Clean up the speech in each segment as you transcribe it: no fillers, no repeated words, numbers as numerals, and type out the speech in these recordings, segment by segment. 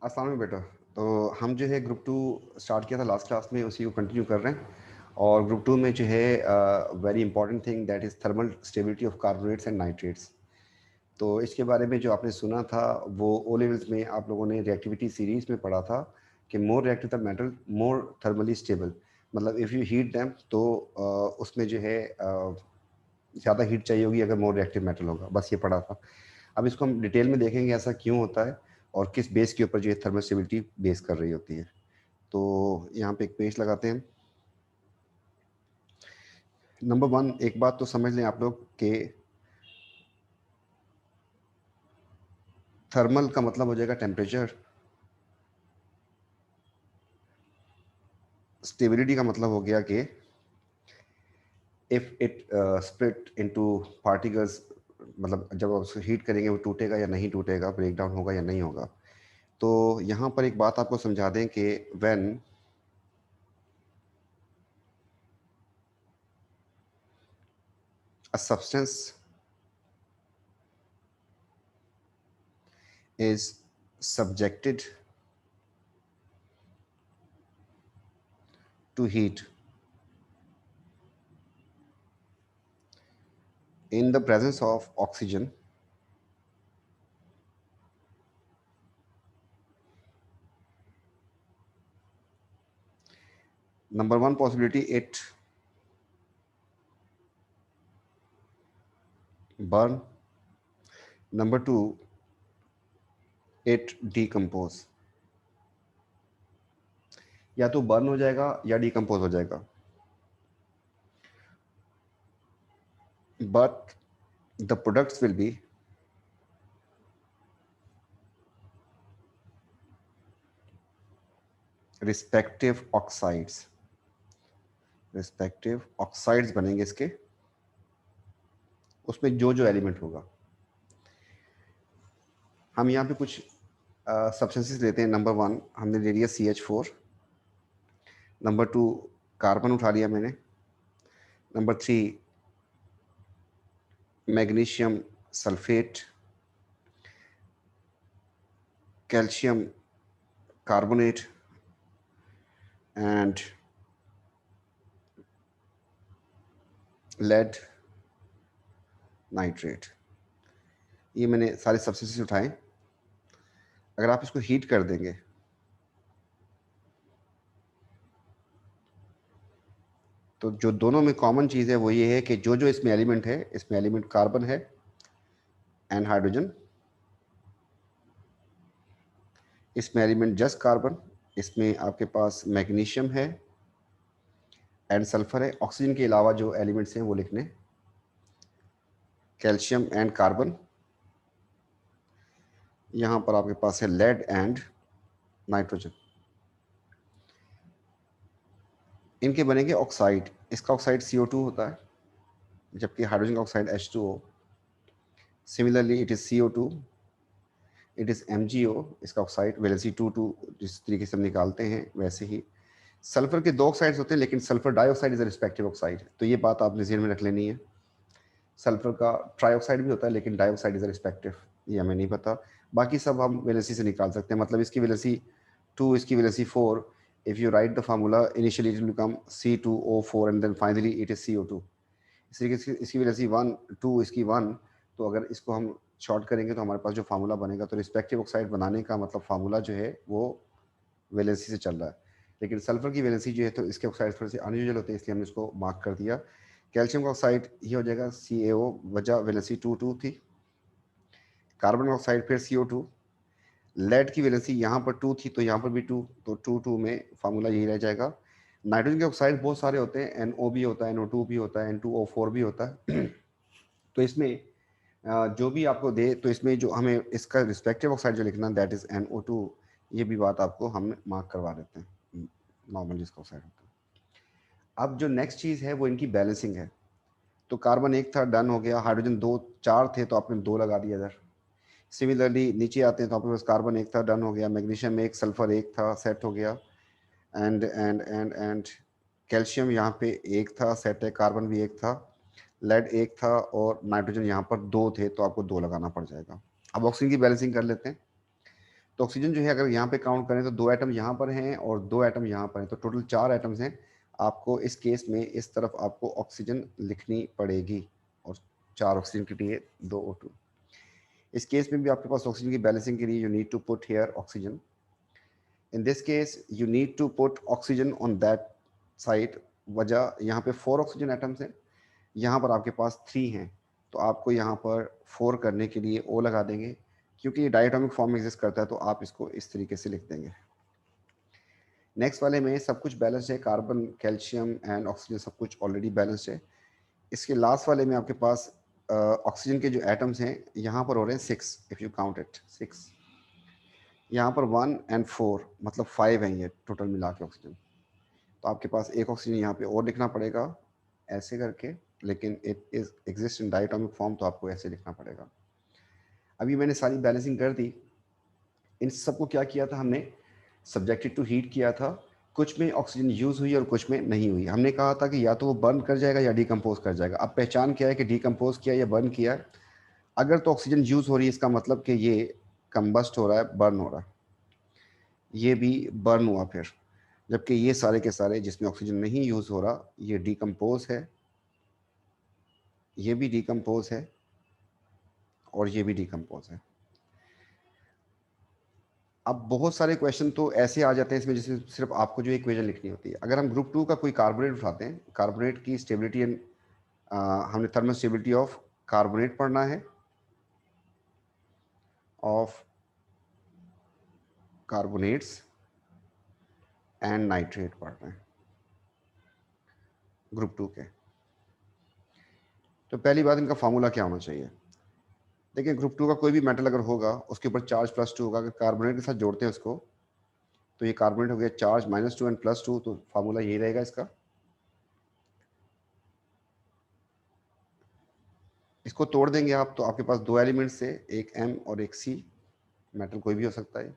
अस्सलाम वालेकुम बेटा। तो हम जो है ग्रुप टू स्टार्ट किया था लास्ट क्लास में, उसी को कंटिन्यू कर रहे हैं। और ग्रुप टू में जो है very important thing that is thermal stability of carbonates and nitrates. तो इसके बारे में जो आपने सुना था वो ओ लेवल्स में आप लोगों ने रिएक्टिविटी सीरीज में पढ़ा था कि more reactive the metal more thermally stable. मतलब इफ़ यू हीट दैम तो उसमें जो है ज़्यादा हीट चाहिए होगी अगर मोर रिएक्टिव मेटल होगा। बस ये पढ़ा था। अब इसको हम डिटेल में देखेंगे ऐसा क्यों होता है और किस बेस के ऊपर जो है थर्मल स्टेबिलिटी बेस कर रही होती है। तो यहाँ पे एक पेज लगाते हैं। नंबर वन, एक बात तो समझ लें आप लोग कि थर्मल का मतलब हो जाएगा टेम्परेचर, स्टेबिलिटी का मतलब हो गया कि if it split into particles, मतलब जब आप उसको हीट करेंगे वो टूटेगा या नहीं टूटेगा, ब्रेक डाउन होगा या नहीं होगा। तो यहाँ पर एक बात आपको समझा दें कि when a substance is subjected to heat in the presence of oxygen, number one possibility it burn, number two it decompose। या तो बर्न हो जाएगा या डिकम्पोज हो जाएगा, but the products will be respective oxides। Respective oxides बनेंगे इसके, उसमें जो जो एलिमेंट होगा। हम यहाँ पे कुछ सब्सटेंसेस लेते हैं। नंबर वन हमने ले लिया CH4, नंबर टू कार्बन उठा लिया मैंने, number three magnesium sulphate, calcium carbonate and lead nitrate. ये मैंने सारे सब्सटेंसेस उठाए। अगर आप इसको हीट कर देंगे तो जो दोनों में कॉमन चीज़ है वो ये है कि जो जो इसमें एलिमेंट है, इसमें एलिमेंट कार्बन है एंड हाइड्रोजन, इसमें एलिमेंट जस्ट कार्बन, इसमें आपके पास मैग्नीशियम है एंड सल्फर है। ऑक्सीजन के अलावा जो एलिमेंट्स हैं वो लिखने कैल्शियम एंड कार्बन। यहाँ पर आपके पास है लेड एंड नाइट्रोजन। इनके बनेंगे ऑक्साइड। इसका ऑक्साइड CO2 होता है, जबकि हाइड्रोजन का oxide H2O। Similarly it is CO2, it is MgO। इसका ऑक्साइड वैलेंसी 2 जिस तरीके से हम निकालते हैं वैसे ही। सल्फर के दो ऑक्साइड्स होते हैं, लेकिन sulphur dioxide is a respective oxide, तो ये बात आपने ज़हन में रख लेनी है। सल्फर का ट्राईऑक्साइड भी होता है, लेकिन डाइऑक्साइड इज अ रिस्पेक्टिव, ये हमें नहीं पता। बाकी सब हम वैलेंसी से निकाल सकते हैं। मतलब इसकी वैलेंसी 2, इसकी valency 4। If you write the formula initially it will become C2O4 and then finally it is CO2। इस तरीके से इसकी वैलेंसी 1, 2, इसकी 1। तो अगर इसको हम शॉर्ट करेंगे तो हमारे पास जो फार्मूला बनेगा, तो रिस्पेक्टिव ऑक्साइड बनाने का मतलब फार्मूला जो है वो वैलेंसी से चल रहा है। लेकिन सल्फर की वैलेंसी जो है तो इसके ऑक्साइड थोड़े से अनयूजुअल होते हैं, इसलिए हमने इसको मार्क कर दिया। कैल्शियम का ऑक्साइड ये हो जाएगा CaO, वजह वैलेंसी 2 थी। कार्बन ऑक्साइड फिर CO2। लेड की वैलेंसी यहाँ पर 2 थी तो यहाँ पर भी 2, तो 2 में फार्मूला यही रह जाएगा। नाइट्रोजन के ऑक्साइड बहुत सारे होते हैं, NO भी होता है, NO2 भी होता है, N2O4 भी होता है। तो इसमें जो भी आपको दे, तो इसमें जो हमें इसका रिस्पेक्टिव ऑक्साइड जो लिखना दैट इज NO2। ये भी बात आपको हम मार्क करवा देते हैं, नॉर्मल जिसका ऑक्साइड होता है। अब जो नेक्स्ट चीज़ है वो इनकी बैलेंसिंग है। तो कार्बन एक था, डन हो गया। हाइड्रोजन दो, चार थे तो आपने 2 लगा दिया इधर। सिमिलरली नीचे आते हैं तो आपके पास कार्बन एक था, डन हो गया। मैग्नीशियम एक, सल्फर एक था, सेट हो गया। एंड कैल्शियम यहाँ पे एक था, सेट है। कार्बन भी एक था, लेड एक था, और नाइट्रोजन यहाँ पर 2 थे तो आपको 2 लगाना पड़ जाएगा। अब ऑक्सीजन की बैलेंसिंग कर लेते हैं। तो ऑक्सीजन जो है अगर यहाँ पे काउंट करें तो 2 एटम यहाँ पर हैं और 2 एटम यहाँ पर हैं, तो टोटल 4 एटम्स हैं। आपको इस केस में इस तरफ आपको ऑक्सीजन लिखनी पड़ेगी और 4 ऑक्सीजन के लिए 2 O2। इस केस में भी आपके पास ऑक्सीजन की बैलेंसिंग के लिए you need to put here oxygen. In this case you need to put oxygen on that side. वजह यहाँ पे 4 ऑक्सीजन एटम्स हैं, यहाँ पर आपके पास 3 हैं, तो आपको यहाँ पर 4 करने के लिए O लगा देंगे। क्योंकि ये डायटोमिक फॉर्म में एग्जिस्ट करता है तो आप इसको इस तरीके से लिख देंगे। नेक्स्ट वाले में सब कुछ बैलेंस है, कार्बन, कैल्शियम एंड ऑक्सीजन सब कुछ ऑलरेडी बैलेंस्ड है। इसके लास्ट वाले में आपके पास ऑक्सीजन के जो एटम्स हैं यहाँ पर हो रहे हैं 6, इफ़ यू काउंट इट 6। यहाँ पर 1 and 4 मतलब 5 हैं ये टोटल मिला के ऑक्सीजन। तो आपके पास एक ऑक्सीजन यहाँ पे और लिखना पड़ेगा ऐसे करके, लेकिन it is exist in diatomic form तो आपको ऐसे लिखना पड़ेगा। अभी मैंने सारी बैलेंसिंग कर दी। इन सबको क्या किया था हमने, सब्जेक्टेड टू हीट किया था। कुछ में ऑक्सीजन यूज़ हुई और कुछ में नहीं हुई। हमने कहा था कि या तो वो बर्न कर जाएगा या डिकम्पोज कर जाएगा। अब पहचान क्या है कि डिकम्पोज किया या बर्न किया है। अगर तो ऑक्सीजन यूज़ हो रही है इसका मतलब कि ये कंबस्ट हो रहा है, बर्न हो रहा है। ये भी बर्न हुआ फिर, जबकि ये सारे के सारे जिसमें ऑक्सीजन नहीं यूज़ हो रहा ये डिकम्पोज है, ये भी डिकम्पोज है और ये भी डिकम्पोज है। अब बहुत सारे क्वेश्चन तो ऐसे आ जाते हैं इसमें जैसे सिर्फ आपको जो इक्वेशन लिखनी होती है। अगर हम ग्रुप 2 का कोई कार्बोनेट उठाते हैं, कार्बोनेट की स्टेबिलिटी एंड हमने थर्मल स्टेबिलिटी ऑफ कार्बोनेट पढ़ना है, ऑफ कार्बोनेट्स एंड नाइट्रेट पढ़ना है ग्रुप 2 के। तो पहली बात इनका फार्मूला क्या होना चाहिए। देखिए ग्रुप 2 का कोई भी मेटल अगर होगा उसके ऊपर चार्ज +2 होगा। अगर कार्बोनेट के साथ जोड़ते हैं उसको तो ये कार्बोनेट हो गया चार्ज -2 एंड +2, तो फार्मूला यही रहेगा इसका। इसको तोड़ देंगे आप तो आपके पास 2 एलिमेंट्स से, एक M और एक C, मेटल कोई भी हो सकता है।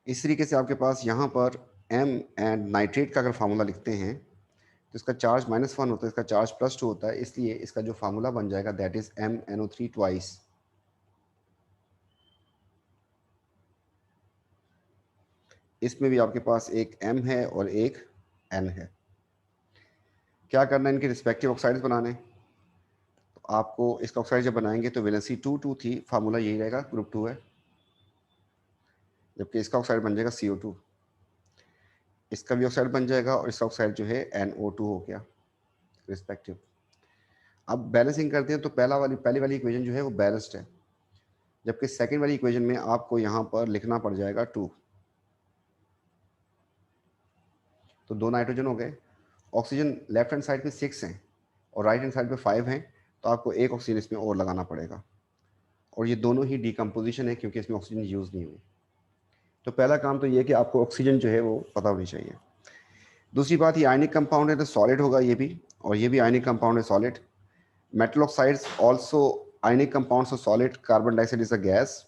इस तरीके से आपके पास यहाँ पर M एंड नाइट्रेट का अगर फार्मूला लिखते हैं तो इसका चार्ज -1 होता है, इसका चार्ज +2 होता है, इसलिए इसका जो फार्मूला बन जाएगा दैट इज MnO3 ट्वाइस। इसमें भी आपके पास एक M है और एक N है। क्या करना है, इनके रिस्पेक्टिव ऑक्साइड्स बनाने। तो आपको इसका ऑक्साइड जब बनाएंगे तो वैलेंसी 2 2 थी, फार्मूला यही रहेगा, ग्रुप 2 है। जबकि इसका ऑक्साइड बन जाएगा CO2, इसका भी ऑक्साइड बन जाएगा और इसका ऑक्साइड जो है NO2 हो गया रिस्पेक्टिव। अब बैलेंसिंग करते हैं तो पहली वाली इक्वेशन जो है वो बैलेंस्ड है, जबकि सेकंड वाली इक्वेशन में आपको यहाँ पर लिखना पड़ जाएगा 2। तो 2 नाइट्रोजन हो गए। ऑक्सीजन लेफ्ट हैंड साइड पे 6 हैं और राइट हैंड साइड पे 5 हैं, तो आपको एक ऑक्सीजन इसमें और लगाना पड़ेगा। और ये दोनों ही डिकम्पोजिशन है क्योंकि इसमें ऑक्सीजन यूज़ नहीं हुई। तो पहला काम तो ये है कि आपको ऑक्सीजन जो है वो पता होनी चाहिए। दूसरी बात, ये आयनिक कंपाउंड है तो सॉलिड होगा ये भी, और ये भी आयनिक कंपाउंड है solid. Metal oxides also ionic compounds of solid. Carbon dioxide is a gas,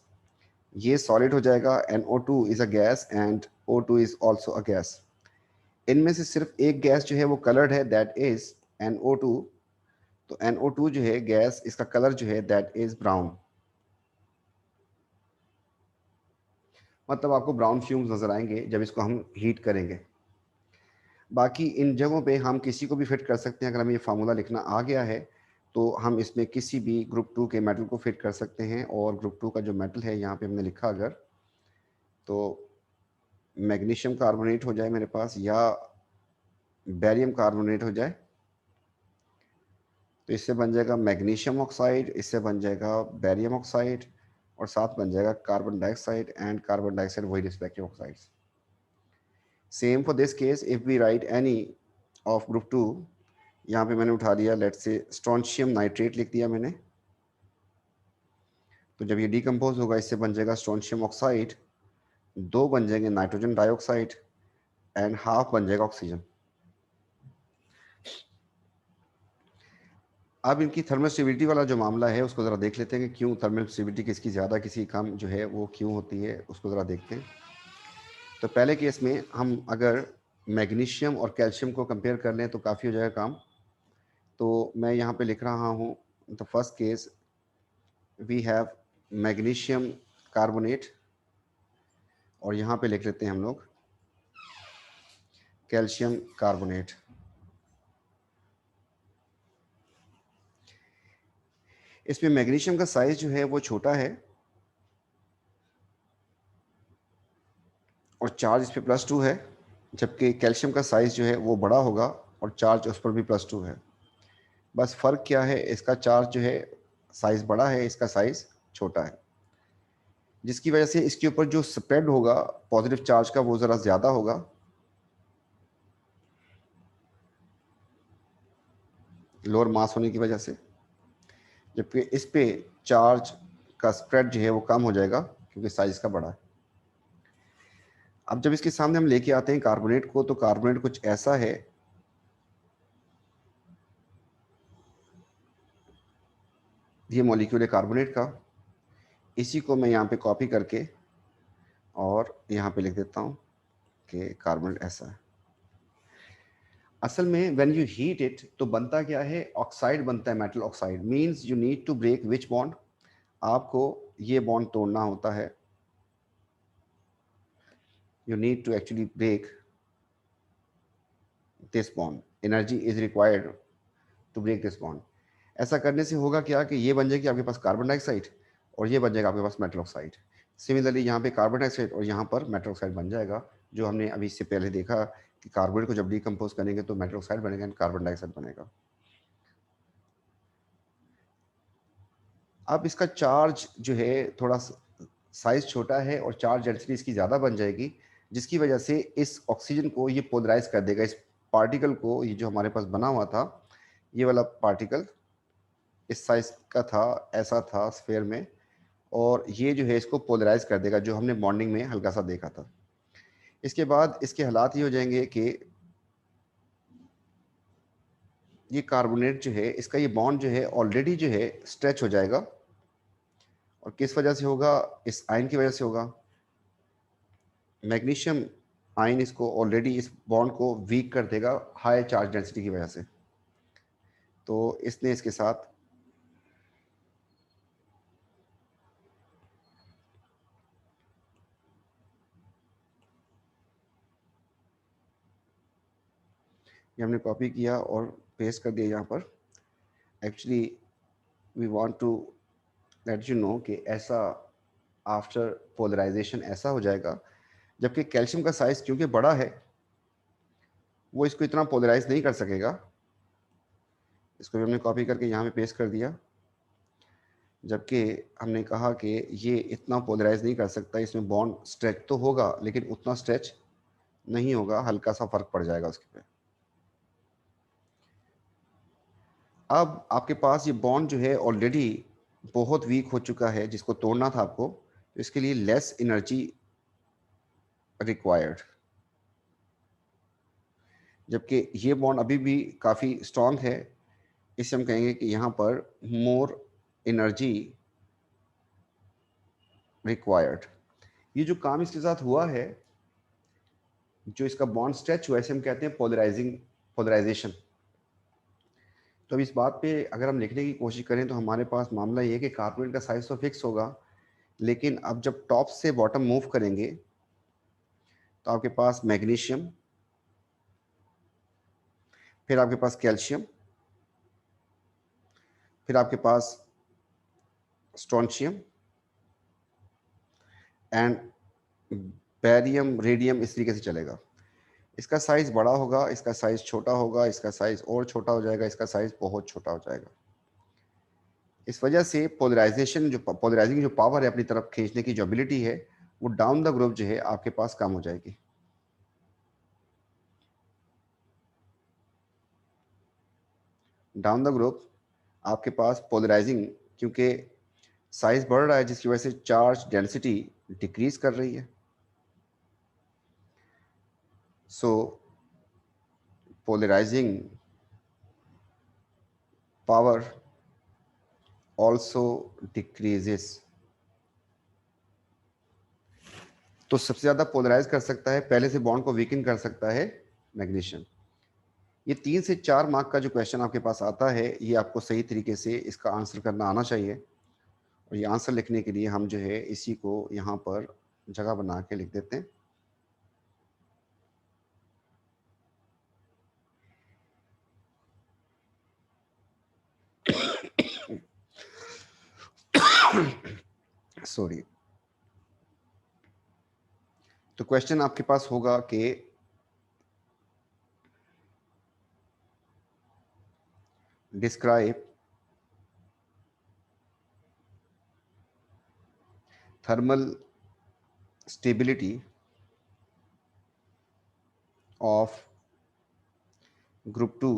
ये सॉलिड हो जाएगा। NO2 is a gas and O2 is also a gas. इनमें से सिर्फ एक गैस जो है वो कलर्ड है, दैट इज NO2। तो NO2 जो है गैस, इसका कलर जो है दैट इज ब्राउन, मतलब आपको ब्राउन फ्यूम्स नजर आएंगे जब इसको हम हीट करेंगे। बाकी इन जगहों पे हम किसी को भी फिट कर सकते हैं। अगर हमें ये फार्मूला लिखना आ गया है तो हम इसमें किसी भी ग्रुप 2 के मेटल को फिट कर सकते हैं। और ग्रुप 2 का जो मेटल है यहाँ पे हमने लिखा अगर, तो मैग्नीशियम कार्बोनेट हो जाए मेरे पास या बैरियम कार्बोनेट हो जाए, तो इससे बन जाएगा मैग्नीशियम ऑक्साइड, इससे बन जाएगा बैरियम ऑक्साइड और साथ बन जाएगा carbon dioxide and carbon dioxide वही respective oxides. Same for this case if we write any of group 2, यहाँ पे मैंने उठा लिया लेट्स से स्ट्रोंशियम नाइट्रेट लिख दिया मैंने, तो जब ये डिकम्पोज होगा इससे बन जाएगा स्ट्रोंशियम ऑक्साइड, 2 बन जाएंगे नाइट्रोजन डाइऑक्साइड एंड हाफ बन जाएगा ऑक्सीजन। अब इनकी थर्मल स्टेबिलिटी वाला जो मामला है उसको ज़रा देख लेते हैं कि क्यों थर्मल स्टेबिलिटी किसकी ज़्यादा किसी कम जो है वो क्यों होती है, उसको ज़रा देखते हैं। तो पहले केस में हम अगर मैग्नीशियम और कैल्शियम को कंपेयर कर लें तो काफ़ी हो जाएगा काम। तो मैं यहाँ पे लिख रहा हूँ the first case we have magnesium carbonate, और यहाँ पे लिख लेते हैं हम लोग कैल्शियम कार्बोनेट। इसमें मैग्नीशियम का साइज जो है वो छोटा है और चार्ज इस पर +2 है, जबकि कैल्शियम का साइज जो है वो बड़ा होगा और चार्ज उस पर भी +2 है। बस फ़र्क क्या है, इसका चार्ज जो है साइज बड़ा है, इसका साइज छोटा है, जिसकी वजह से इसके ऊपर जो स्प्रेड होगा पॉजिटिव चार्ज का वो ज़रा ज़्यादा होगा, लोअर मास होने की वजह से, जबकि इस पे चार्ज का स्प्रेड जो है वो कम हो जाएगा क्योंकि साइज का बड़ा है। अब जब इसके सामने हम लेके आते हैं कार्बोनेट को, तो कार्बोनेट कुछ ऐसा है, ये मॉलिक्यूल है कार्बोनेट का। इसी को मैं यहाँ पे कॉपी करके और यहाँ पे लिख देता हूँ कि कार्बोनेट ऐसा है। असल में व्हेन यू हीट इट तो बनता क्या है, ऑक्साइड बनता है, metal oxide. Means you need to break which bond, आपको ये बॉन्ड तोड़ना होता है, you need to actually break this bond, energy is required to break this bond। ऐसा करने से होगा क्या कि ये बन जाएगी आपके पास कार्बन डाइऑक्साइड और ये बन जाएगा आपके पास मेटल ऑक्साइड। सिमिलरली यहाँ पे कार्बन डाइऑक्साइड और यहाँ पर मेटल ऑक्साइड बन जाएगा, जो हमने अभी इससे पहले देखा कि कार्बोनेट को जब डिकम्पोज करेंगे तो मेटल ऑक्साइड बनेगा एंड कार्बन डाइऑक्साइड बनेगा। अब इसका चार्ज जो है थोड़ा साइज छोटा है और चार्ज डेंसिटी इसकी ज़्यादा बन जाएगी, जिसकी वजह से इस ऑक्सीजन को ये पोलराइज कर देगा। इस पार्टिकल को, ये जो हमारे पास बना हुआ था, ये वाला पार्टिकल इस साइज का था, ऐसा था स्फेयर में, और ये जो है इसको पोलराइज कर देगा, जो हमने बॉन्डिंग में हल्का सा देखा था। इसके बाद इसके हालात ये हो जाएंगे कि ये कार्बोनेट जो है, इसका ये बॉन्ड जो है ऑलरेडी जो है स्ट्रेच हो जाएगा, और किस वजह से होगा, इस आयन की वजह से होगा। मैग्नीशियम आयन इसको ऑलरेडी, इस बॉन्ड को वीक कर देगा हाई चार्ज डेंसिटी की वजह से, तो इसने इसके साथ ये हमने कॉपी किया और पेस्ट कर दिया यहाँ पर। Actually we want to let you know कि ऐसा आफ्टर पोलराइजेशन ऐसा हो जाएगा, जबकि कैल्शियम का साइज क्योंकि बड़ा है वो इसको इतना पोलराइज नहीं कर सकेगा। इसको भी हमने कॉपी करके यहाँ पे पेस्ट कर दिया, जबकि हमने कहा कि ये इतना पोलराइज नहीं कर सकता, इसमें बॉन्ड स्ट्रेच तो होगा लेकिन उतना स्ट्रेच नहीं होगा, हल्का सा फर्क पड़ जाएगा उसके पे। अब आपके पास ये बॉन्ड जो है ऑलरेडी बहुत वीक हो चुका है, जिसको तोड़ना था आपको, तो इसके लिए लेस एनर्जी रिक्वायर्ड, जबकि ये बॉन्ड अभी भी काफ़ी स्ट्रांग है, इससे हम कहेंगे कि यहाँ पर मोर एनर्जी रिक्वायर्ड। ये जो काम इसके साथ हुआ है, जो इसका बॉन्ड स्ट्रेच हुआ है, इसे हम कहते हैं पोलराइजेशन। तो अब इस बात पे अगर हम लिखने की कोशिश करें तो हमारे पास मामला ये है कि कार्बोनेट का साइज तो फिक्स होगा, लेकिन अब जब टॉप से बॉटम मूव करेंगे तो आपके पास मैग्नीशियम, फिर आपके पास कैल्शियम, फिर आपके पास स्ट्रोंशियम एंड बैरियम, रेडियम, इस तरीके से चलेगा। इसका साइज बड़ा होगा, इसका साइज छोटा होगा, इसका साइज और छोटा हो जाएगा, इसका साइज बहुत छोटा हो जाएगा। इस वजह से पोलराइजेशन, जो पोलराइजिंग जो पावर है अपनी तरफ खींचने की जो एबिलिटी है, वो डाउन द ग्रुप जो है आपके पास कम हो जाएगी। डाउन द ग्रुप आपके पास पोलराइजिंग, क्योंकि साइज बढ़ रहा है जिसकी वजह से चार्ज डेंसिटी डिक्रीज कर रही है, सो पोलराइजिंग पावर ऑल्सो डिक्रीजेस। तो सबसे ज़्यादा पोलराइज कर सकता है, पहले से बॉन्ड को वीकन कर सकता है मैग्नीशियम। ये 3 से 4 मार्क का जो क्वेश्चन आपके पास आता है, ये आपको सही तरीके से इसका आंसर करना आना चाहिए, और ये आंसर लिखने के लिए हम जो है इसी को यहाँ पर जगह बना के लिख देते हैं। सॉरी। तो क्वेश्चन आपके पास होगा कि describe thermal stability of group 2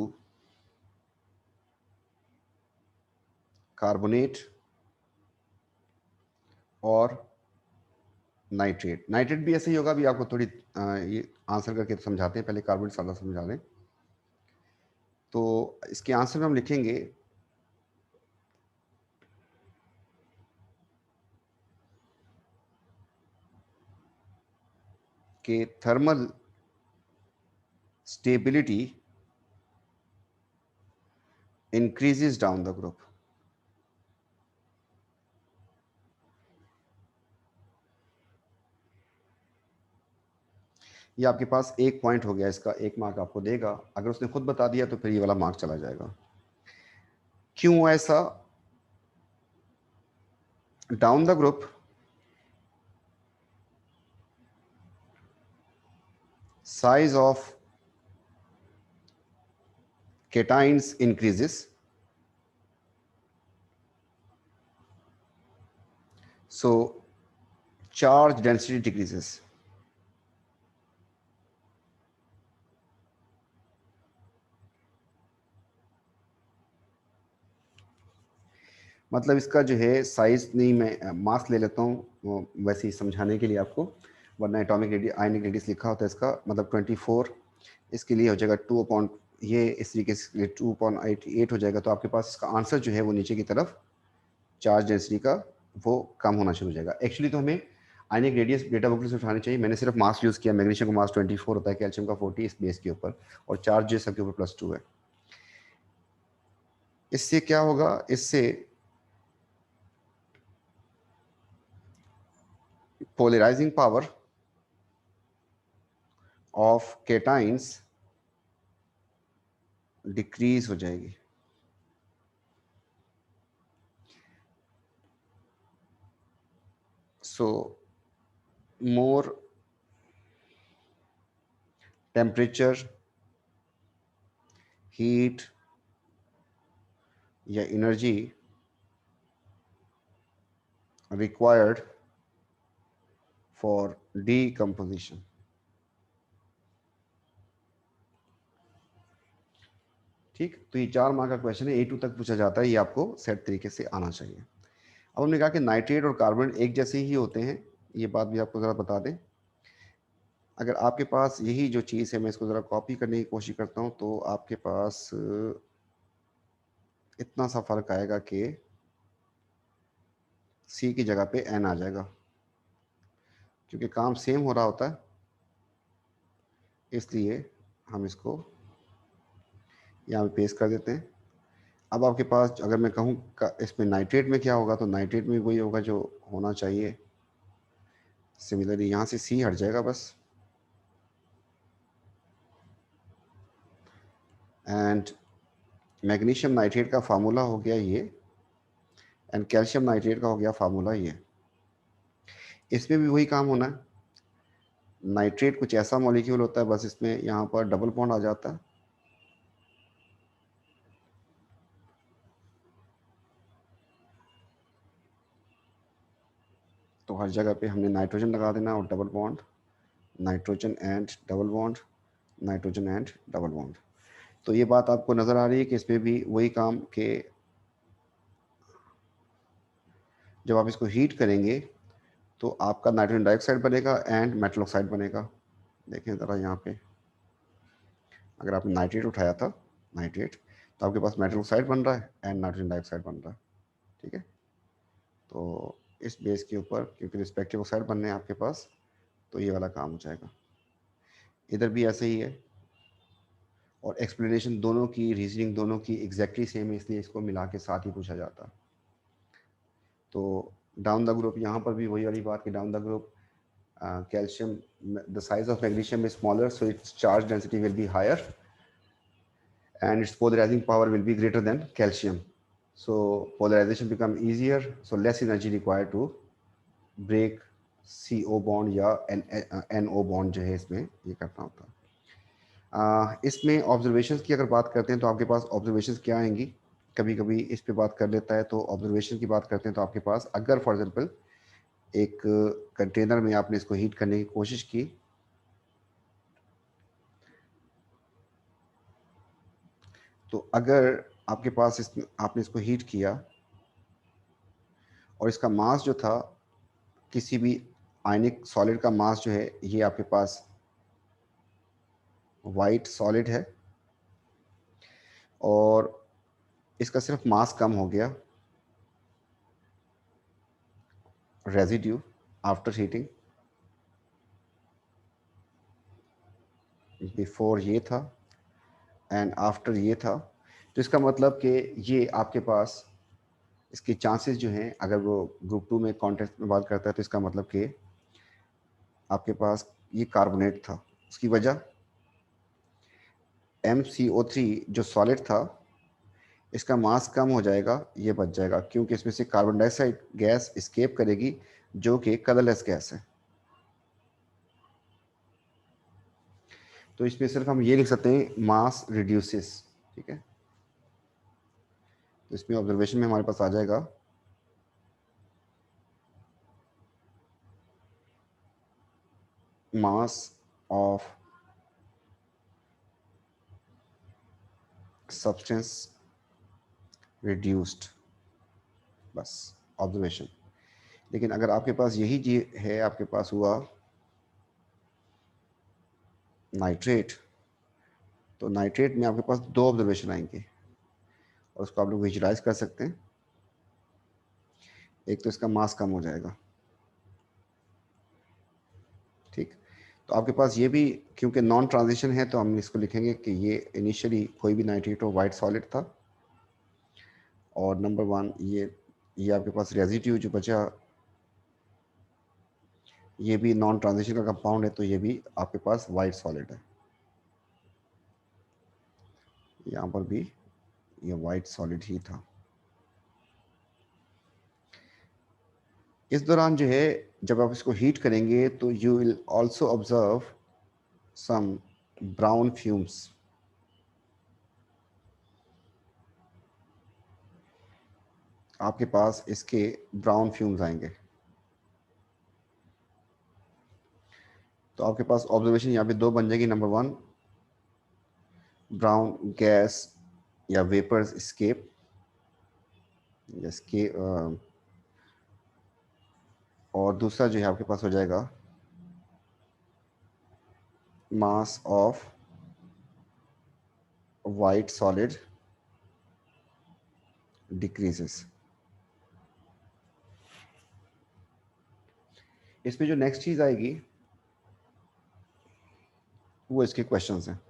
carbonate और नाइट्रेट। नाइट्रेट भी ऐसे ही होगा, अभी आपको थोड़ी ये आंसर करके समझाते हैं, पहले कार्बोनेट सादा समझा लें। तो इसके आंसर में हम लिखेंगे कि thermal stability increases down the group। ये आपके पास एक पॉइंट हो गया, इसका एक मार्क आपको देगा। अगर उसने खुद बता दिया तो फिर ये वाला मार्क चला जाएगा। क्यों ऐसा? Down the group size of cations increases, so charge density decreases। मतलब इसका जो है साइज नहीं, मैं मास ले लेता हूँ वैसे ही समझाने के लिए आपको, वरना एटॉमिक रेडियस आयनिक रेडियस लिखा होता है इसका, मतलब 24, इसके लिए हो जाएगा 2 अपॉन ये, इस तरीके से 2/8 हो जाएगा। तो आपके पास इसका आंसर जो है वो नीचे की तरफ चार्ज डेंसिटी का वो कम होना शुरू हो जाएगा। एक्चुअली तो हमें आयनिक रेडियस डेटा बुक से उठानी चाहिए, मैंने सिर्फ मास यूज़ किया। मैग्नीशियम का मास 24 होता है, कैल्शियम का 40 इस बेस के ऊपर, और चार्ज जो सबके ऊपर +2 है। इससे क्या होगा? इससे polarising power of cations decrease हो जाएगी। सो मोर टेम्परेचर, हीट या एनर्जी रिक्वायर्ड फॉर डीकम्पोजिशन। ठीक, तो ये 4 मार्क का क्वेश्चन है, A2 तक पूछा जाता है, ये आपको सेट तरीके से आना चाहिए। अब हमने कहा कि नाइट्रेट और कार्बन एक जैसे ही होते हैं, ये बात भी आपको ज़रा बता दें। अगर आपके पास यही जो चीज़ है, मैं इसको ज़रा कॉपी करने की कोशिश करता हूँ, तो आपके पास इतना सा फ़र्क आएगा कि C की जगह पे N आ जाएगा, क्योंकि काम सेम हो रहा होता है, इसलिए हम इसको यहाँ पे पेस्ट कर देते हैं। अब आपके पास अगर मैं कहूँ इसमें नाइट्रेट में क्या होगा, तो नाइट्रेट में वही होगा जो होना चाहिए। सिमिलरली यहाँ से C हट जाएगा बस, एंड मैग्नीशियम नाइट्रेट का फार्मूला हो गया ये, एंड कैल्शियम नाइट्रेट का हो गया फार्मूला ये। इसमें भी वही काम होना है। नाइट्रेट कुछ ऐसा मॉलिक्यूल होता है, बस इसमें यहाँ पर डबल बॉन्ड आ जाता है, तो हर जगह पे हमने नाइट्रोजन लगा देना और double bond, nitrogen and double bond, nitrogen and double bond. तो ये बात आपको नज़र आ रही है कि इसमें भी वही काम के जब आप इसको हीट करेंगे तो आपका नाइट्रोजन डाइऑक्साइड बनेगा एंड मेटल ऑक्साइड बनेगा। देखें ज़रा यहाँ पे, अगर आपने नाइट्रेट उठाया था, नाइट्रेट, तो आपके पास मेटल ऑक्साइड बन रहा है एंड नाइट्रोजन डाइऑक्साइड बन रहा है। ठीक है, तो इस बेस के ऊपर क्योंकि रिस्पेक्टिव ऑक्साइड बनने हैं आपके पास, तो ये वाला काम हो जाएगा। इधर भी ऐसे ही है, और एक्सप्लेनेशन दोनों की, रीजनिंग दोनों की एग्जैक्टली सेम है, इसलिए इसको मिला के साथ ही पूछा जाता है। तो डाउन द ग्रुप यहाँ पर भी वही वाली बात कि down the group calcium, the size of magnesium is smaller, so its charge density will be higher and its polarizing power will be greater than calcium. So polarization become easier, so less energy required to break CO bond या NO bond जो है इसमें ये करना होता है। इसमें observations की अगर बात करते हैं तो आपके पास ऑब्जर्वेशंस क्या आएंगी, कभी कभी इस पे बात कर लेता है। तो ऑब्जर्वेशन की बात करते हैं तो आपके पास अगर फॉर एग्जांपल एक कंटेनर में आपने इसको हीट करने की कोशिश की, तो अगर आपके पास आपने इसको हीट किया और इसका मास जो था, किसी भी आयनिक सॉलिड का मास जो है, ये आपके पास वाइट सॉलिड है और इसका सिर्फ मास कम हो गया, रेजिड्यू आफ्टर हीटिंग, बिफोर ये था एंड आफ्टर ये था। तो इसका मतलब कि ये आपके पास इसके चांसेस जो हैं, अगर वो ग्रुप 2 में कॉन्टेक्स्ट में बात करता है तो इसका मतलब कि आपके पास ये कार्बोनेट था, उसकी वजह MCO3 जो सॉलिड था इसका मास कम हो जाएगा, ये बच जाएगा, क्योंकि इसमें से कार्बन डाइऑक्साइड गैस एस्केप करेगी जो कि कलरलेस गैस है। तो इसमें सिर्फ हम ये लिख सकते हैं मास रिड्यूसेस, ठीक है। तो इसमें ऑब्जर्वेशन में हमारे पास आ जाएगा मास ऑफ सब्सटेंस रिड्यूस्ड, बस ऑब्जर्वेशन। लेकिन अगर आपके पास यही चीज है, आपके पास हुआ नाइट्रेट, तो नाइट्रेट में आपके पास दो ऑब्जर्वेशन आएंगे और उसको आप लोग विजुलाइज कर सकते हैं। एक तो इसका मास कम हो जाएगा, ठीक। तो आपके पास ये भी, क्योंकि नॉन ट्रांजिशन है तो हम इसको लिखेंगे कि ये इनिशियली कोई भी नाइट्रेट हो वाइट सॉलिड था, और नंबर 1 ये आपके पास रेजिड्यू जो बचा ये भी नॉन ट्रांजिशन का कंपाउंड है, तो ये भी आपके पास वाइट सॉलिड है। यहाँ पर भी ये वाइट सॉलिड ही था। इस दौरान जो है जब आप इसको हीट करेंगे तो you will also observe some brown fumes. आपके पास इसके ब्राउन फ्यूम्स आएंगे। तो आपके पास ऑब्जर्वेशन यहाँ पे दो बन जाएगी। नंबर 1, ब्राउन गैस या वेपर्स स्केप, और दूसरा जो है आपके पास हो जाएगा mass of white solid decreases. इसमें जो नेक्स्ट चीज आएगी वो इसके क्वेश्चंस हैं।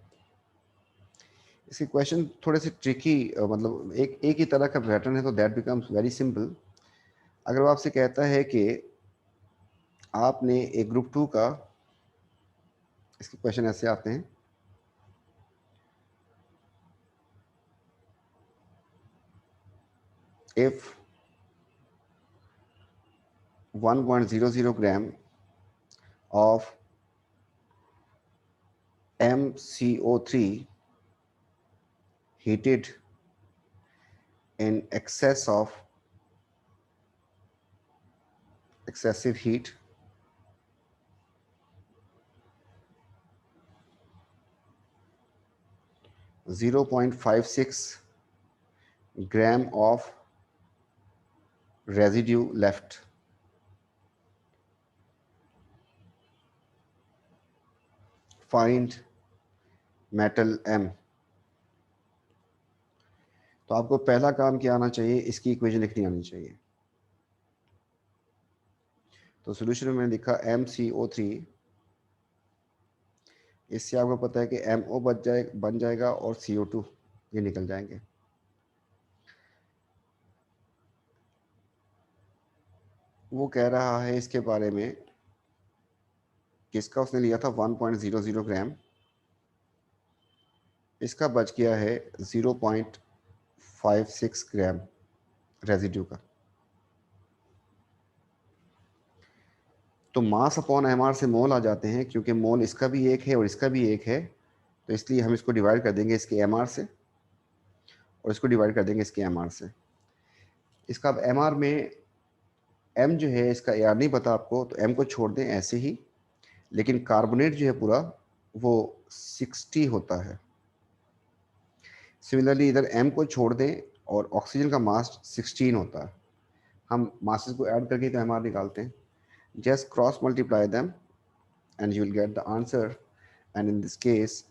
इसके क्वेश्चन थोड़े से ट्रिकी, मतलब एक ही तरह का पैटर्न है, तो दैट बिकम्स वेरी सिंपल। अगर वो आपसे कहता है कि आपने एक ग्रुप 2 का, इसके क्वेश्चन ऐसे आते हैं, if 1.00 gram of MCO3 heated in excess of excessive heat, 0.56 gram of residue left. Find metal M। तो आपको पहला काम क्या आना चाहिए, इसकी इक्वेशन लिखनी आनी चाहिए। तो सोल्यूशन में मैंने लिखा MCO3, इससे आपको पता है कि MO बन जाएगा और CO2 ये निकल जाएंगे। वो कह रहा है इसके बारे में, किसका उसने लिया था 1.00 ग्राम, इसका बच गया है 0.56 ग्राम रेजिड्यू का। तो मास अपॉन एमआर से मोल आ जाते हैं, क्योंकि मोल इसका भी एक है और इसका भी एक है, तो इसलिए हम इसको डिवाइड कर देंगे इसके एमआर से और इसको डिवाइड कर देंगे इसके एमआर से। इसका अब एमआर में एम जो है, इसका एआर नहीं पता आपको, तो एम को छोड़ दें ऐसे ही, लेकिन कार्बोनेट जो है पूरा वो 60 होता है। सिमिलरली इधर एम को छोड़ दें और ऑक्सीजन का मास 16 होता है। हम मासेस को ऐड करके तो एमआर निकालते हैं। Just cross multiply them and you will get the answer, and in this case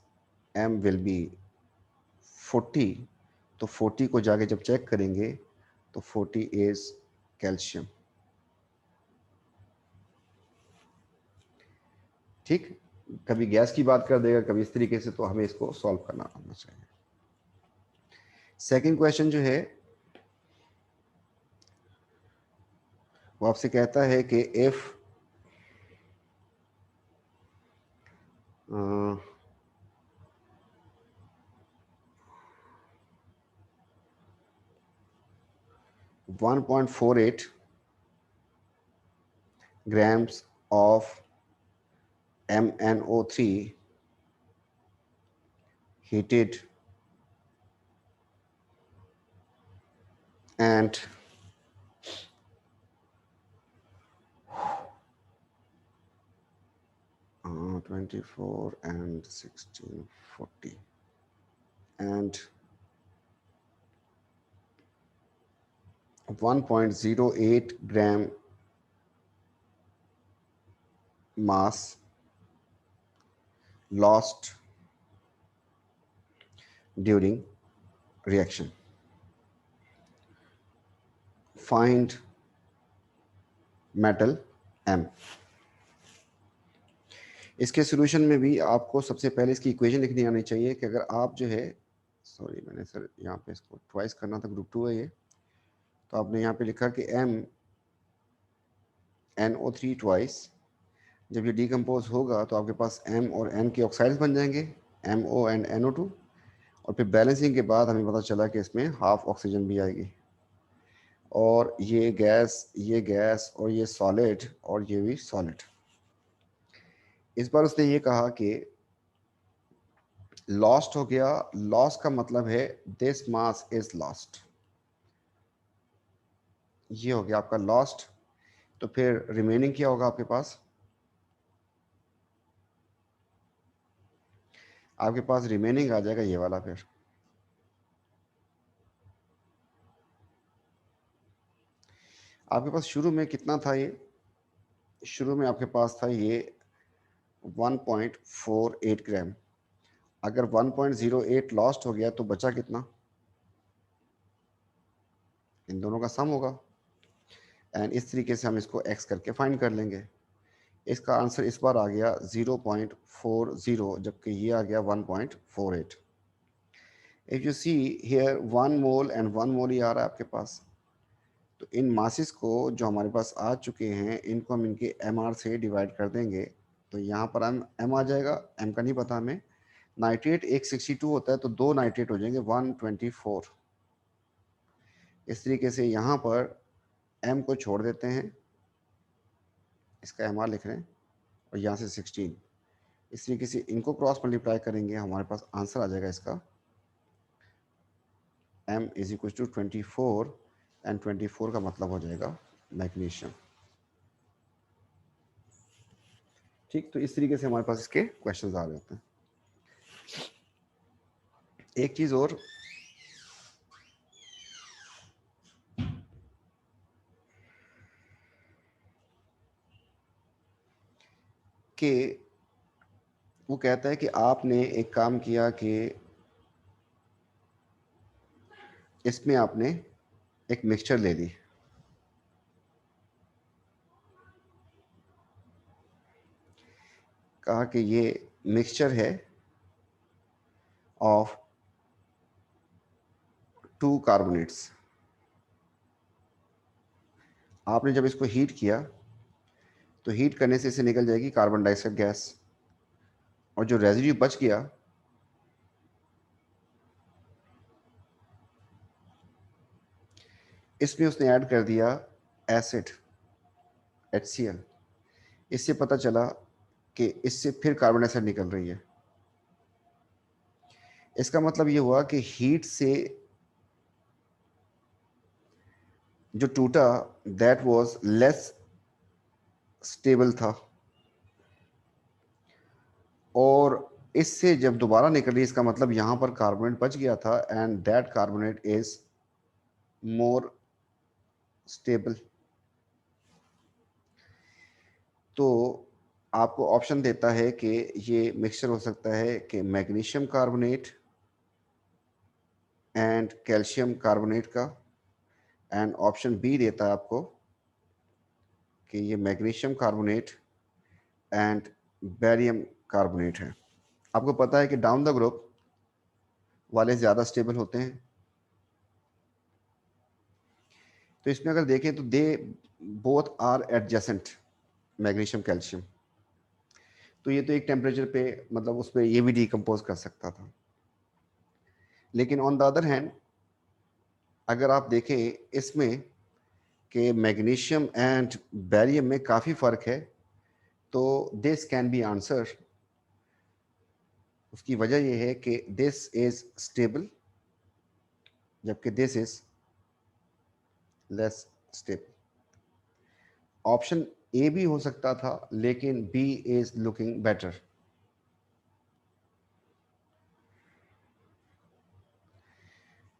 m will be 40। तो 40 को जाके जब चेक करेंगे तो 40 is कैल्शियम। ठीक, कभी गैस की बात कर देगा, कभी इस तरीके से, तो हमें इसको सॉल्व करना आना चाहिए। सेकंड क्वेश्चन जो है वो आपसे कहता है कि if 1.48 grams of MnO3 heated and 24 and 16 40 and 1.08 gram mass lost during reaction. Find metal M। इसके सॉल्यूशन में भी आपको सबसे पहले इसकी इक्वेशन लिखनी आनी चाहिए कि अगर आप जो है, सॉरी मैंने सर यहाँ पे इसको ट्वाइस करना था, ग्रुप 2 है ये, तो आपने यहाँ पे लिखा कि MnO3 ट्वाइस, जब ये डिकम्पोज होगा तो आपके पास M और N के ऑक्साइड्स बन जाएंगे, MO एंड NO2, और फिर बैलेंसिंग के बाद हमें पता चला कि इसमें हाफ ऑक्सीजन भी आएगी, और ये गैस और ये सॉलिड और ये भी सॉलिड। इस बार उसने ये कहा कि लॉस्ट हो गया। लॉस का मतलब है दिस मास इज लॉस्ट, ये हो गया आपका लॉस्ट। तो फिर रिमेनिंग क्या होगा आपके पास? आपके पास रिमेनिंग आ जाएगा ये वाला। फिर आपके पास शुरू में कितना था? ये शुरू में आपके पास था ये 1.48 ग्राम। अगर 1.08 लॉस्ट हो गया तो बचा कितना? इन दोनों का सम होगा, एंड इस तरीके से हम इसको x करके फाइंड कर लेंगे। इसका आंसर इस बार आ गया 0.40, जबकि ये आ गया 1.48। If you see here 1 mole and 1 मोल ही आ रहा है आपके पास, तो इन मासेस को जो हमारे पास आ चुके हैं इनको हम इनके एम से डिवाइड कर देंगे, तो यहाँ पर एम आ जाएगा। एम का नहीं पता हमें। नाइट्रेट 162 होता है, तो 2 नाइट्रेट हो जाएंगे 124। इस तरीके से यहाँ पर एम को छोड़ देते हैं, इसका एम लिख रहे हैं, और यहाँ से 16। इस तरीके से इनको क्रॉस मल्टीप्लाई करेंगे, हमारे पास आंसर आ जाएगा इसका m is equal to 24, and 24 का मतलब हो जाएगा मैग्नीशियम। ठीक, तो इस तरीके से हमारे पास इसके क्वेश्चंस आ जाते हैं। एक चीज़ और, कि वो कहता है कि आपने एक काम किया कि इसमें आपने एक मिक्सचर ले ली, कहा कि ये मिक्सचर है ऑफ 2 कार्बोनेट्स। आपने जब इसको हीट किया तो हीट करने से इसे निकल जाएगी कार्बन डाइऑक्साइड गैस, और जो रेजिड्यू बच गया इसमें उसने ऐड कर दिया एसिड HCl। इससे पता चला कि इससे फिर कार्बन डाइऑक्साइड निकल रही है। इसका मतलब ये हुआ कि हीट से जो टूटा दैट वाज लेस स्टेबल था, और इससे जब दोबारा निकली इसका मतलब यहाँ पर कार्बोनेट बच गया था, and that carbonate is more stable. तो आपको ऑप्शन देता है कि ये मिक्सचर हो सकता है कि magnesium carbonate and calcium carbonate का, एंड ऑप्शन बी देता है आपको कि ये magnesium carbonate and barium carbonate है। आपको पता है कि डाउन द ग्रुप वाले ज़्यादा स्टेबल होते हैं। तो इसमें अगर देखें तो they both are adjacent, magnesium calcium. तो ये तो एक टेम्परेचर पे मतलब उस पर ये भी डिकम्पोज कर सकता था। लेकिन ऑन द अदर हैंड अगर आप देखें इसमें कि मैग्नीशियम एंड बेरियम में काफ़ी फ़र्क है, तो दिस कैन बी आंसर। उसकी वजह यह है कि दिस इज स्टेबल जबकि this is less stable. Option A भी हो सकता था लेकिन बी इज लुकिंग बेटर।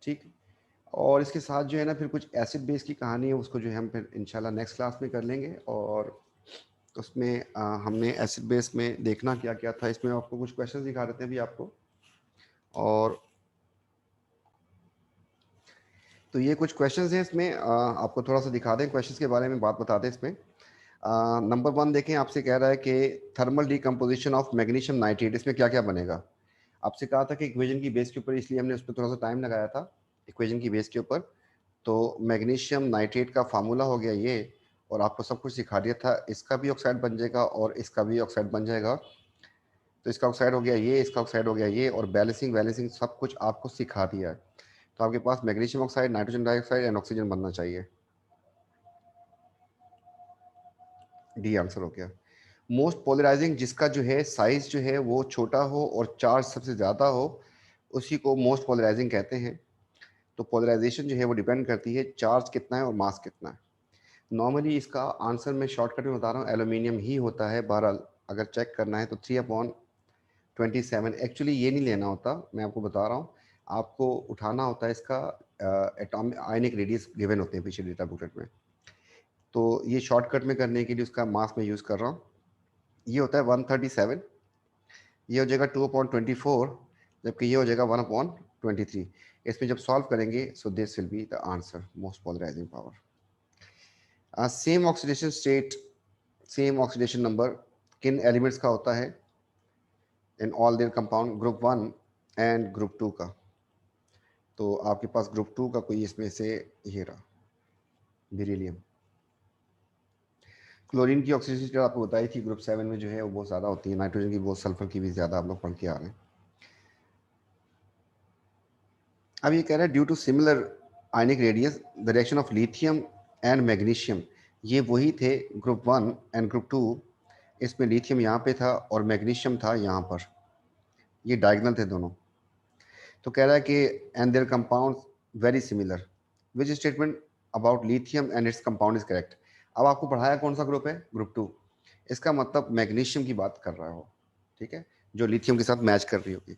ठीक। और इसके साथ जो है ना फिर कुछ एसिड बेस की कहानी है, उसको जो है हम फिर इंशाल्लाह नेक्स्ट क्लास में कर लेंगे। और उसमें हमने एसिड बेस में देखना क्या क्या था। इसमें आपको कुछ क्वेश्चन दिखा देते हैं अभी आपको। और तो ये कुछ क्वेश्चंस हैं इसमें, आपको थोड़ा सा दिखा दें क्वेश्चंस के बारे में, बात बता दें इसमें। नंबर 1 देखें, आपसे कह रहा है कि thermal decomposition of magnesium nitrate, इसमें क्या क्या बनेगा। आपसे कहा था कि इक्वेशन की बेस के ऊपर, इसलिए हमने उस पर थोड़ा सा टाइम लगाया था इक्वेशन की बेस के ऊपर। तो मैग्नीशियम नाइट्रेट का फार्मूला हो गया ये, और आपको सब कुछ सिखा दिया था। इसका भी ऑक्साइड बन जाएगा और इसका भी ऑक्साइड बन जाएगा। तो इसका ऑक्साइड हो गया ये, इसका ऑक्साइड हो गया ये, और बैलेंसिंग वैलेंसिंग सब कुछ आपको सिखा दिया है। तो आपके पास magnesium oxide, nitrogen dioxide and oxygen बनना चाहिए। डी आंसर हो गया। मोस्ट पोलराइजिंग, जिसका जो है साइज जो है वो छोटा हो और चार्ज सबसे ज़्यादा हो, उसी को मोस्ट पोलराइजिंग कहते हैं। तो पोलराइजेशन जो है वो डिपेंड करती है चार्ज कितना है और मास कितना है। नॉर्मली इसका आंसर मैं शॉर्टकट में बता रहा हूँ, एल्यूमिनियम ही होता है। बहरहाल अगर चेक करना है तो 3/27, एक्चुअली ये नहीं लेना होता, मैं आपको बता रहा हूँ। आपको उठाना होता है इसका एटॉमिक आयनिक रेडियस गिवन होते हैं पीछे डेटा बुकलेट में। तो ये शॉर्टकट में करने के लिए उसका मास में यूज़ कर रहा हूँ। ये होता है 137, ये हो जाएगा 2/24, जबकि ये हो जाएगा 1/23। इसमें जब सॉल्व करेंगे so this will be the answer, most polarising power. Same oxidation state, same oxidation number किन एलिमेंट्स का होता है in all their compound, group 1 and group 2 का। तो आपके पास ग्रुप 2 का कोई इसमें से ये रहा, बेरिलियम। क्लोरीन की ऑक्सीडेशन स्टेट आपको बताई थी ग्रुप 7 में जो है वो बहुत ज़्यादा होती है, नाइट्रोजन की बहुत, सल्फर की भी ज़्यादा, आप लोग पढ़ के आ रहे हैं। अब ये कह रहा है due to similar ionic radius the reaction of lithium and magnesium, ये वही थे ग्रुप 1 एंड ग्रुप 2। इसमें लिथियम यहाँ पे था और मैग्नीशियम था यहाँ पर, ये डायगोनल थे दोनों। तो कह रहा है कि and there compound very similar, which statement about lithium and its compound is correct. अब आपको पढ़ाया कौन सा ग्रुप है, ग्रुप 2। इसका मतलब मैग्नीशियम की बात कर रहा हो, ठीक है, जो लिथियम के साथ मैच कर रही होगी।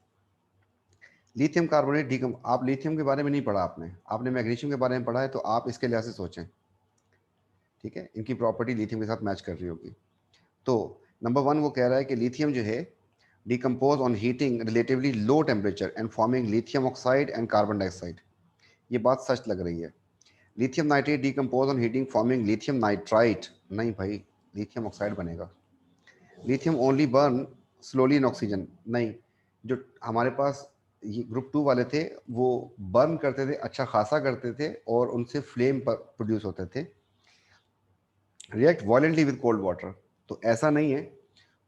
लिथियम कार्बोनेट डीकम, आप लिथियम के बारे में नहीं पढ़ा आपने, आपने मैग्नीशियम के बारे में पढ़ा है, तो आप इसके लिहाज से सोचें, ठीक है, इनकी प्रॉपर्टी लिथियम के साथ मैच कर रही होगी। तो नंबर 1 वो कह रहा है कि लिथियम जो है decompose on heating relatively low temperature and forming lithium oxide and carbon dioxide. ये बात सच लग रही है। Lithium nitrate decompose on heating forming lithium nitrite, नहीं भाई, लिथियम ऑक्साइड बनेगा। Lithium only burn slowly in oxygen, नहीं, जो हमारे पास ये ग्रुप 2 वाले थे वो बर्न करते थे, अच्छा खासा करते थे, और उनसे फ्लेम प्रोड्यूस होते थे। React violently with cold water, तो ऐसा नहीं है,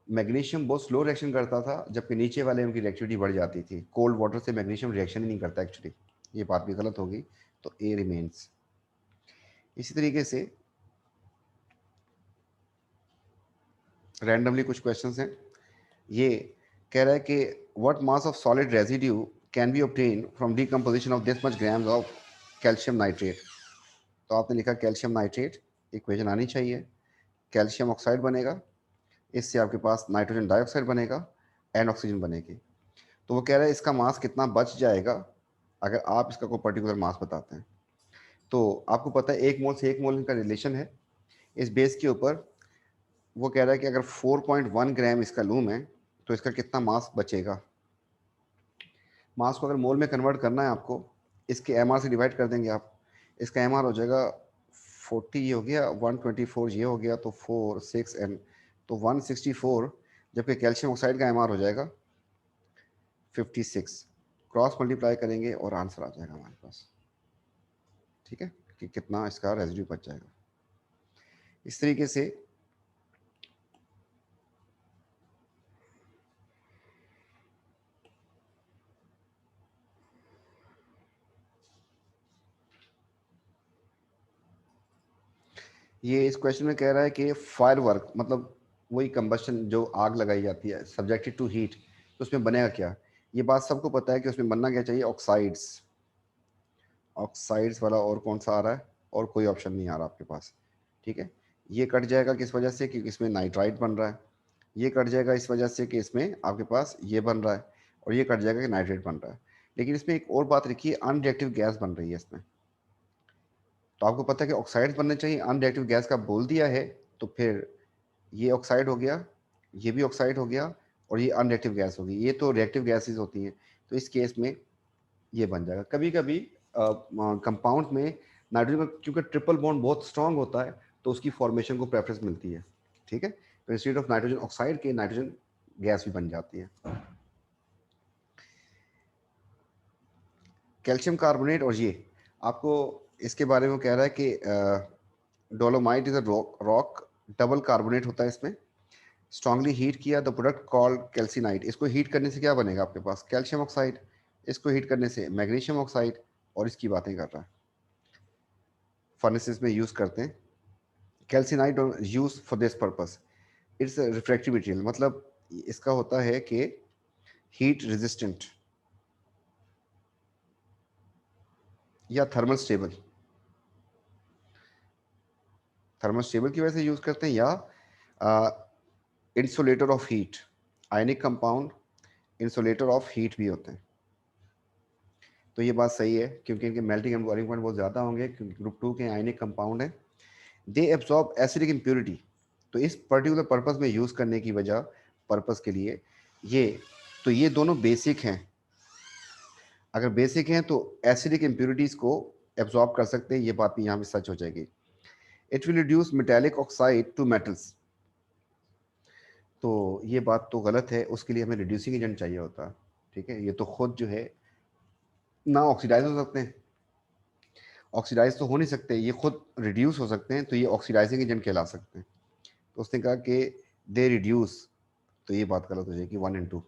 मैग्नीशियम बहुत स्लो रिएक्शन करता था, जबकि नीचे वाले उनकी रिएक्टिविटी बढ़ जाती थी। कोल्ड वाटर से मैग्नीशियम रिएक्शन ही नहीं करता एक्चुअली, ये बात भी गलत होगी, तो ए रिमेन्स। इसी तरीके से रैंडमली कुछ क्वेश्चंस हैं। ये कह रहा है कि what mass of solid residue can be obtain from decomposition of this much grams of calcium nitrate. तो आपने लिखा कैल्शियम नाइट्रेट, इक्वेशन आनी चाहिए। कैल्शियम ऑक्साइड बनेगा, इससे आपके पास नाइट्रोजन डाइऑक्साइड बनेगा एंड ऑक्सीजन बनेगी। तो वो कह रहा है इसका मास कितना बच जाएगा अगर आप इसका कोई पर्टिकुलर मास बताते हैं। तो आपको पता है 1 मोल से 1 मोल का रिलेशन है। इस बेस के ऊपर वो कह रहा है कि अगर 4.1 ग्राम इसका लूम है तो इसका कितना मास बचेगा। मास को अगर मोल में कन्वर्ट करना है आपको, इसके एम से डिवाइड कर देंगे आप, इसका एम हो जाएगा 40, ये हो गया 124, ये हो गया तो 4 6 एन, तो 164, जबकि कैल्शियम ऑक्साइड का एम हो जाएगा 56। क्रॉस मल्टीप्लाई करेंगे और आंसर आ जाएगा हमारे पास, ठीक है, कि कितना इसका रेजिड्यू बच जाएगा। इस तरीके से ये इस क्वेश्चन में कह रहा है कि फायर वर्क मतलब वही कंबशन, जो आग लगाई जाती है सब्जेक्टेड टू हीट, तो उसमें बनेगा क्या। ये बात सबको पता है कि उसमें बनना क्या चाहिए, ऑक्साइड्स। ऑक्साइड्स वाला और कौन सा आ रहा है, और कोई ऑप्शन नहीं आ रहा आपके पास, ठीक है। ये कट जाएगा किस वजह से, क्योंकि इसमें नाइट्राइट बन रहा है। ये कट जाएगा इस वजह से कि इसमें आपके पास ये बन रहा है, और ये कट जाएगा कि नाइट्रेट बन रहा है। लेकिन इसमें एक और बात रखिए, अनरिएक्टिव गैस बन रही है इसमें। तो आपको पता है कि ऑक्साइड्स बनने चाहिए, अनरिएक्टिव गैस का बोल दिया है, तो फिर ये ऑक्साइड हो गया, ये भी ऑक्साइड हो गया, और ये अनरिएक्टिव गैस होगी। ये तो रिएक्टिव गैसेस होती हैं, तो इस केस में ये बन जाएगा। कभी कभी कंपाउंड में नाइट्रोजन का क्योंकि ट्रिपल बॉन्ड बहुत स्ट्रांग होता है, तो उसकी फॉर्मेशन को प्रेफरेंस मिलती है, ठीक है। तो इंस्टेड ऑफ नाइट्रोजन ऑक्साइड के नाइट्रोजन गैस भी बन जाती है। कैल्शियम कार्बोनेट, और ये आपको इसके बारे में कह रहा है कि dolomite is a rock, double carbonate होता है इसमें। स्ट्रांगली हीट किया द प्रोडक्ट कॉल्ड कैल्सिनाइट। इसको हीट करने से क्या बनेगा आपके पास, कैल्शियम ऑक्साइड। इसको हीट करने से मैग्नीशियम ऑक्साइड, और इसकी बातें कर रहा है, फर्नेसेस में यूज करते हैं कैल्सिनाइट, use for this purpose. It's refractive material, मतलब इसका होता है कि हीट रेजिस्टेंट या थर्मल स्टेबल। थर्मल स्टेबल की वजह से यूज करते हैं, या insulator of heat. Ionic compound insulator of heat भी होते हैं। तो ये बात सही है, क्योंकि इनके मेल्टिंग एंड बॉइलिंग पॉइंट बहुत ज़्यादा होंगे, क्योंकि ग्रुप 2 के आयनिक कंपाउंड है। दे एब्जॉर्ब एसिडिक इम्प्योरिटी, तो इस पर्टिकुलर पर्पस में यूज़ करने की वजह, पर्पस के लिए ये, तो ये दोनों बेसिक हैं। अगर बेसिक हैं तो एसिडिक इम्प्योरिटीज़ को एब्जॉर्ब कर सकते हैं, ये बात भी यहाँ पे सच हो जाएगी। It will reduce metallic oxide to metals, तो ये बात तो गलत है, उसके लिए हमें रिड्यूसिंग एजेंट चाहिए होता है, ठीक है। ये तो खुद जो है ना ऑक्सीडाइज हो सकते हैं, ऑक्सीडाइज तो हो नहीं सकते, ये खुद रिड्यूस हो सकते हैं, तो ये ऑक्सीडाइजिंग एजेंट कहला सकते हैं। तो उसने कहा कि दे रिड्यूस, तो ये बात गलत हो जाएगी 1 and 2।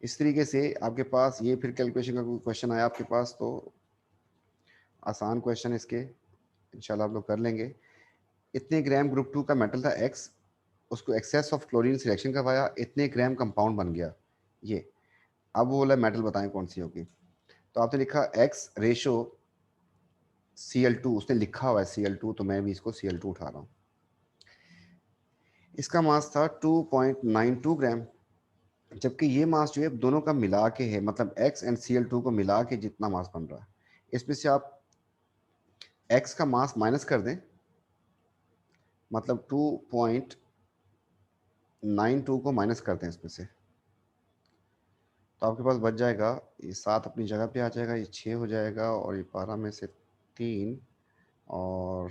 इस तरीके से आपके पास ये फिर कैलकुलेशन का कोई क्वेश्चन आया आपके पास तो आसान क्वेश्चन इसके इंशाल्लाह आप लोग कर लेंगे। इतने ग्राम ग्रुप 2 का मेटल था एक्स, उसको एक्सेस ऑफ क्लोरीन सिलेक्शन करवाया, इतने ग्राम कंपाउंड बन गया ये। अब वो बोला मेटल बताएं कौन सी होगी, तो आपने लिखा एक्स रेशो Cl2, उसने लिखा हुआ है Cl2, तो मैं भी इसको Cl2 उठा रहा हूँ। इसका मास था 2.92 ग्राम, जबकि ये मास जो है दोनों का मिला के है, मतलब x एंड Cl2 को मिला के जितना मास बन रहा है, इसमें से आप x का मास माइनस कर दें, मतलब 2.92 को माइनस कर दें इसमें से, तो आपके पास बच जाएगा, ये 7 अपनी जगह पे आ जाएगा, ये 6 हो जाएगा, और ये 12 में से 3 और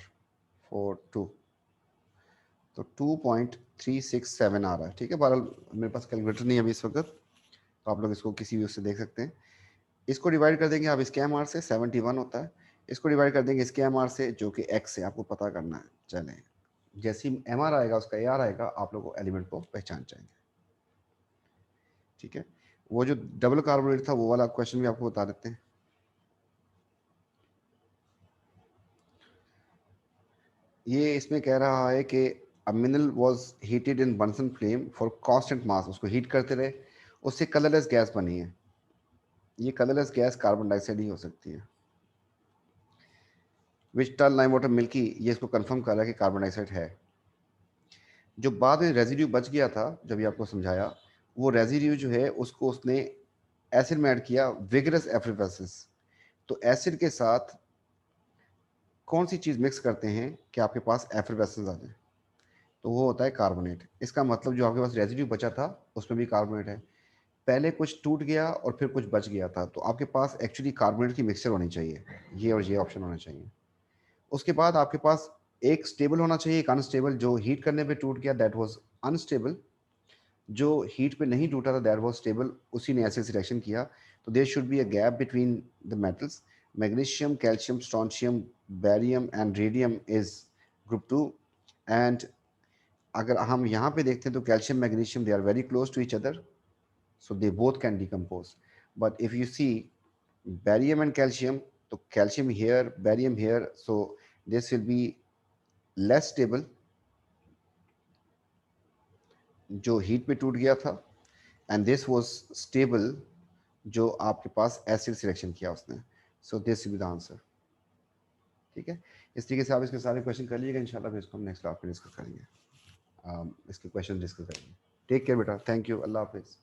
4 2, तो 2.367 आ रहा है, ठीक है। बहरहाल मेरे पास कैलकुलेटर नहीं है अभी इस वक्त, तो आप लोग इसको किसी भी उससे देख सकते हैं। इसको डिवाइड कर देंगे आप इसके एम आर से, 71 होता है। इसको डिवाइड कर देंगे इसके एम आर से, जो कि एक्स है, आपको पता करना है। चलें, जैसे ही एम आर आएगा उसका ए आर आएगा, आप लोग एलिमेंट को पहचान जाएंगे। ठीक है, वो जो डबल कार्बोनेट था वो वाला क्वेश्चन भी आपको बता देते हैं। ये इसमें कह रहा है कि a mineral was heated in Bunsen flame for constant mass, उसको हीट करते रहे, उससे कलरलेस गैस बनी है। ये कलरलेस गैस कार्बन डाइऑक्साइड ही हो सकती है। विच टर्न लाइम वाटर मिल्की, ये इसको कंफर्म कर रहा है कि कार्बन डाइऑक्साइड है। जो बाद में रेजिड्यू बच गया था, जब ये आपको समझाया, वो रेजिड्यू जो है उसको उसने एसिड में ऐड किया, विगरस एफिफेसिस। तो एसिड के साथ कौन सी चीज़ मिक्स करते हैं कि आपके पास एफिफेसेंस आ जाए, तो वो होता है कार्बोनेट। इसका मतलब जो आपके पास रेजिड्यू बचा था उसमें भी कार्बोनेट है। पहले कुछ टूट गया और फिर कुछ बच गया था, तो आपके पास एक्चुअली कार्बोनेट की मिक्सचर होनी चाहिए, ये और ये ऑप्शन होना चाहिए। उसके बाद आपके पास एक स्टेबल होना चाहिए, एक अनस्टेबल। जो हीट करने पे टूट गया दैट वाज अनस्टेबल, जो हीट पे नहीं टूटा था दैट वाज स्टेबल, उसी ने एसिड सिलेक्शन किया। तो there should be a gap between the metals. Magnesium, calcium, strontium, barium and radium is group 2। And अगर हम यहाँ पे देखते हैं तो calcium, magnesium, they are very close to each other, so they both can decompose. But if you see barium and calcium, तो calcium here, barium here, so this will be less stable, जो heat पे टूट गया था, and this was stable, जो आपके पास acid selection किया उसने। सो this will be the answer. ठीक है, इस तरीके से आप इसके सारे क्वेश्चन कर लीजिएगा इंशाल्लाह, फिर इसको हम नेक्स्ट क्लास में डिस्कस करेंगे, इसके क्वेश्चन डिस्कस करेंगे। टेक केयर बेटा, थैंक यू, अल्लाह हाफिज़।